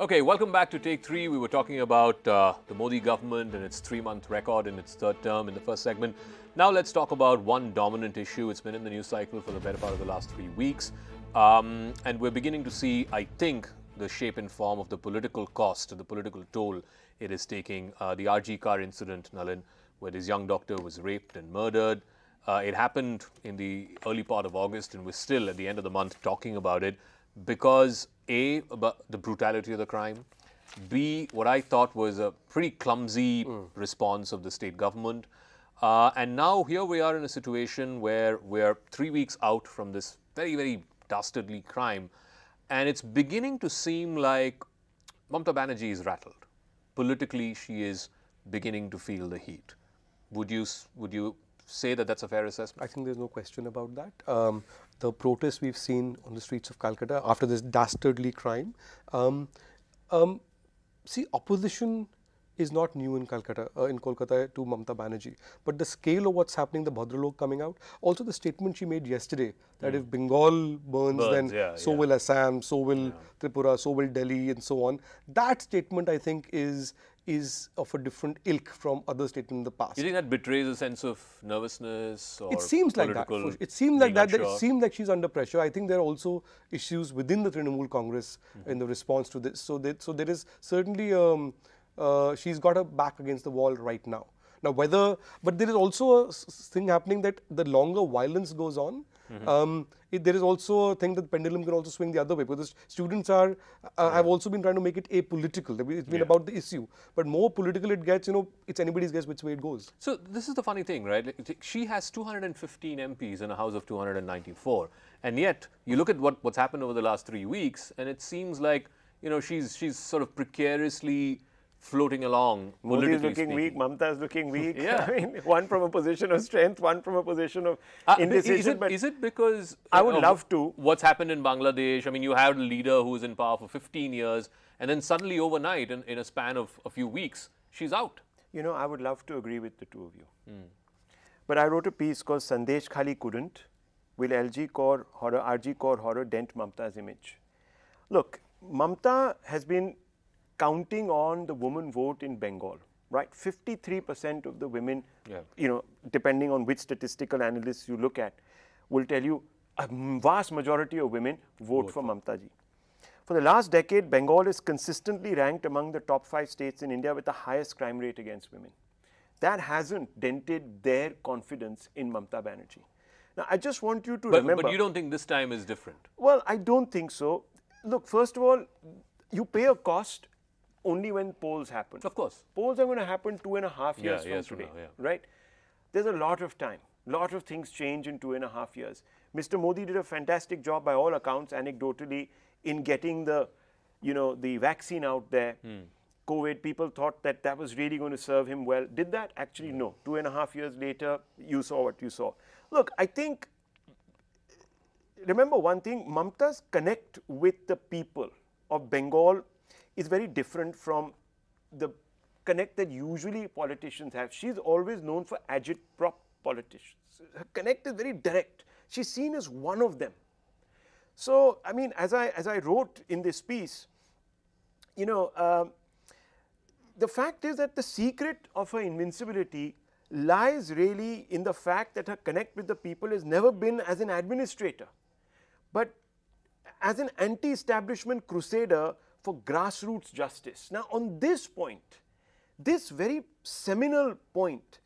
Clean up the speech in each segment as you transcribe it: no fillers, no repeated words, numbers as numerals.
Okay, welcome back to Take 3. We were talking about the Modi government and its 3-month record in its third term in the first segment. Now let's talk about one dominant issue. It's been in the news cycle for the better part of the last 3 weeks. And we're beginning to see, I think, the shape and form of the political cost, the political toll it is taking. The RG car incident, Nalin, where this young doctor was raped and murdered. It happened in the early part of August, and we're still at the end of the month talking about it because A, about the brutality of the crime, B, what I thought was a pretty clumsy response of the state government. And now here we are in a situation where we're 3 weeks out from this very, very dastardly crime, and it's beginning to seem like Mamata Banerjee is rattled. Politically, she is beginning to feel the heat. Would you say that that's a fair assessment? I think there's no question about that. The protests we've seen on the streets of Calcutta after this dastardly crime. See, opposition is not new in Calcutta, in Kolkata to Mamata Banerjee. But the scale of what's happening, the Bhadralok coming out, also the statement she made yesterday that if Bengal burns, then so will Assam, so will Tripura, so will Delhi, and so on. That statement, I think, is of a different ilk from other statements in the past. You think that betrays a sense of nervousness or it seems like that. It seems like that. It seems like she's under pressure. I think there are also issues within the Trinamool Congress in the response to this. So there is certainly she's got her back against the wall right now. Now but there is also a thing happening that the longer violence goes on, there is also a thing that the pendulum can also swing the other way, because students have also been trying to make it apolitical. It's been about the issue, but more political it gets, it's anybody's guess which way it goes. So this is the funny thing, right? She has 215 MPs in a house of 294, and yet you look at what's happened over the last 3 weeks, and it seems like she's sort of precariously floating along. Modi is looking weak, Mamata is looking weak. I mean, one from a position of strength, one from a position of indecision. Is it because I would love to. What's happened in Bangladesh? I mean, you have a leader who's in power for 15 years, and then suddenly overnight, in a span of a few weeks, she's out. I would love to agree with the two of you. But I wrote a piece called Sandesh Khali Couldn't. Will RG core horror dent Mamata's image? Look, Mamata has been counting on the woman vote in Bengal, right? 53% of the women, depending on which statistical analysts you look at, will tell you a vast majority of women vote for Mamata ji. For the last decade, Bengal is consistently ranked among the top 5 states in India with the highest crime rate against women. That hasn't dented their confidence in Mamata Banerjee. Now, I just want you to remember. But you don't think this time is different? Well, I don't think so. Look, first of all, you pay a cost only when polls happen. Of course. Polls are going to happen 2.5 years from today, right? There's a lot of time. A lot of things change in 2.5 years. Mr. Modi did a fantastic job by all accounts, anecdotally, in getting the vaccine out there. COVID, people thought that was really going to serve him well. Did that? Actually, no. 2.5 years later, you saw what you saw. Look, I think, remember one thing, Mamata's connect with the people of Bengal is very different from the connect that usually politicians have. She's always known for agitprop politicians. Her connect is very direct. She's seen as one of them. So, I mean, as I wrote in this piece, the fact is that the secret of her invincibility lies really in the fact that her connect with the people has never been as an administrator, but as an anti-establishment crusader for grassroots justice. Now, on this point, this very seminal point,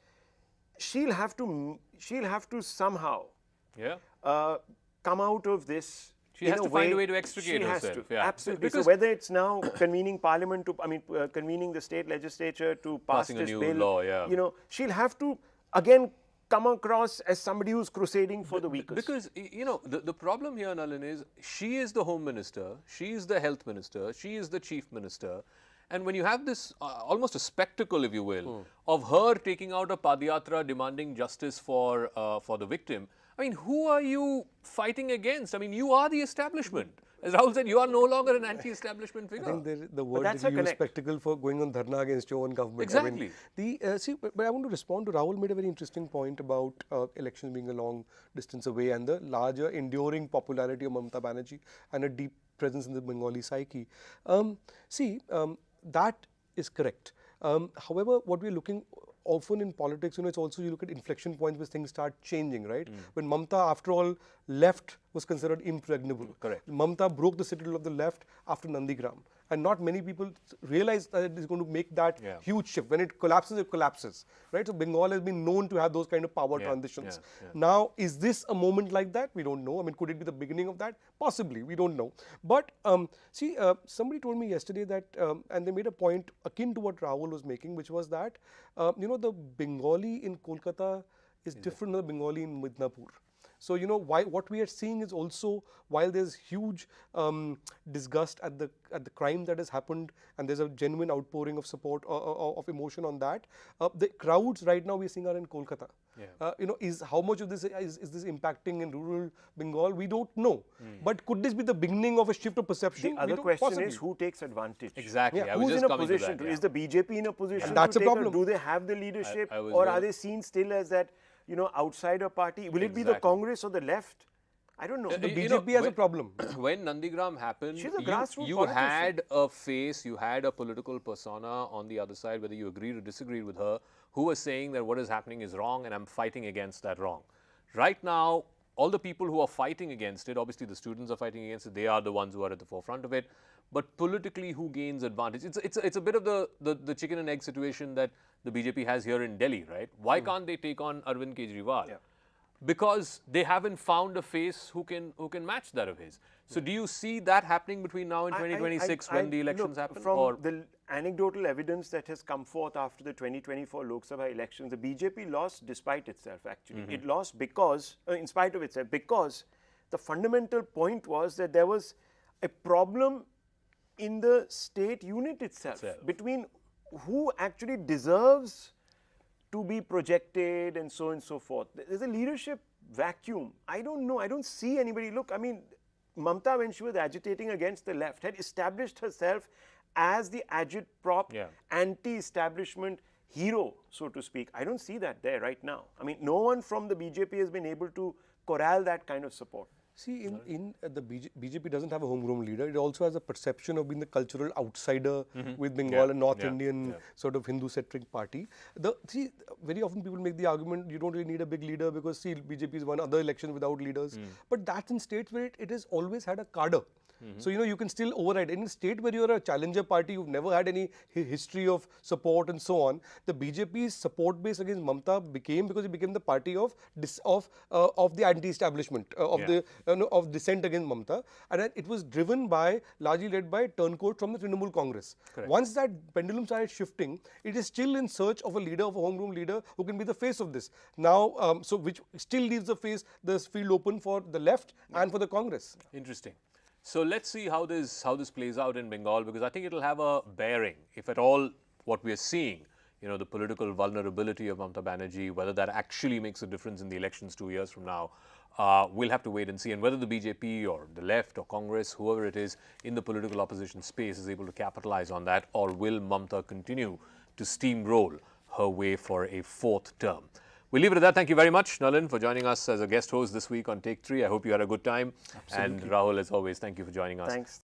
she'll have to somehow come out of this. She has to find a way to extricate herself. She has to, absolutely. So whether it's now convening parliament convening the state legislature to pass this bill, passing a new law, she'll have to again come across as somebody who's crusading for the weakest. Because, the problem here, Nalin, is she is the Home Minister, she is the Health Minister, she is the Chief Minister. And when you have this almost a spectacle, if you will, of her taking out a Padyatra demanding justice for the victim, I mean, who are you fighting against? I mean, you are the establishment. As Rahul said, you are no longer an anti-establishment figure. I think the word that you use, spectacle, for going on dharna against your own government. Exactly. I mean, but I want to respond to Rahul made a very interesting point about elections being a long distance away and the larger enduring popularity of Mamata Banerjee and a deep presence in the Bengali psyche. That is correct. However, what we're looking often in politics, it's also you look at inflection points where things start changing, right? When Mamata, after all, left was considered impregnable. Correct. Mamata broke the citadel of the left after Nandigram. And not many people realize that it is going to make that huge shift. When it collapses, right? So Bengal has been known to have those kind of power transitions. Now, is this a moment like that? We don't know. I mean, could it be the beginning of that? Possibly, we don't know. But somebody told me yesterday that, and they made a point akin to what Rahul was making, which was that, the Bengali in Kolkata is different than the Bengali in Midnapur. So, what we are seeing is also, while there's huge disgust at the crime that has happened, and there's a genuine outpouring of support, of emotion on that, the crowds right now we're seeing are in Kolkata. Is how much of this is this impacting in rural Bengal? We don't know. But could this be the beginning of a shift of perception? The other question is who takes advantage? Exactly. Who's in a position to? Is the BJP in a position that's to a take problem. Do they have the leadership, or are they seen still as that outsider party? Will it be the Congress or the left? I don't know. The BJP has a problem. When Nandigram happened, She's a grassroots you politician. had a face, you had a political persona on the other side, whether you agreed or disagreed with her, who was saying that what is happening is wrong and I'm fighting against that wrong. Right now, all the people who are fighting against it, obviously the students are fighting against it, they are the ones who are at the forefront of it. But politically, who gains advantage? It's a bit of the chicken and egg situation that the BJP has here in Delhi, right? Why can't they take on Arvind Kejriwal? Because they haven't found a face who can match that of his. So do you see that happening between now and 2026 when the elections happen? From the anecdotal evidence that has come forth after the 2024 Lok Sabha elections, the BJP lost despite itself actually. It lost because, in spite of itself, because the fundamental point was that there was a problem in the state unit itself. Between who actually deserves to be projected and so on and so forth. There's a leadership vacuum. I don't know. I don't see anybody. Look, I mean, Mamata, when she was agitating against the left, had established herself as the agitprop, anti-establishment hero, so to speak. I don't see that there right now. I mean, no one from the BJP has been able to corral that kind of support. See, the BJP doesn't have a homegrown leader. It also has a perception of being the cultural outsider with Bengal, a North Indian sort of Hindu-centric party. Very often people make the argument you don't really need a big leader because, see, BJP has won other elections without leaders. But that's in states where it has always had a cadre. So, you can still override. In a state where you're a challenger party, you've never had any history of support and so on, the BJP's support base against Mamata became because it became the party of the anti-establishment, of dissent against Mamata. And it was driven by, largely led by turncoat from the Trinamool Congress. Once that pendulum started shifting, it is still in search of a leader, of a homegrown leader who can be the face of this. Now, which still leaves the field open for the left and for the Congress. Interesting. So let's see how this plays out in Bengal, because I think it'll have a bearing, if at all, what we are seeing, the political vulnerability of Mamata Banerjee, whether that actually makes a difference in the elections 2 years from now, we'll have to wait and see. And whether the BJP or the left or Congress, whoever it is in the political opposition space is able to capitalize on that, or will Mamata continue to steamroll her way for a fourth term? We'll leave it at that. Thank you very much, Nalin, for joining us as a guest host this week on Take 3. I hope you had a good time. Absolutely. And Rahul, as always, thank you for joining us. Thanks.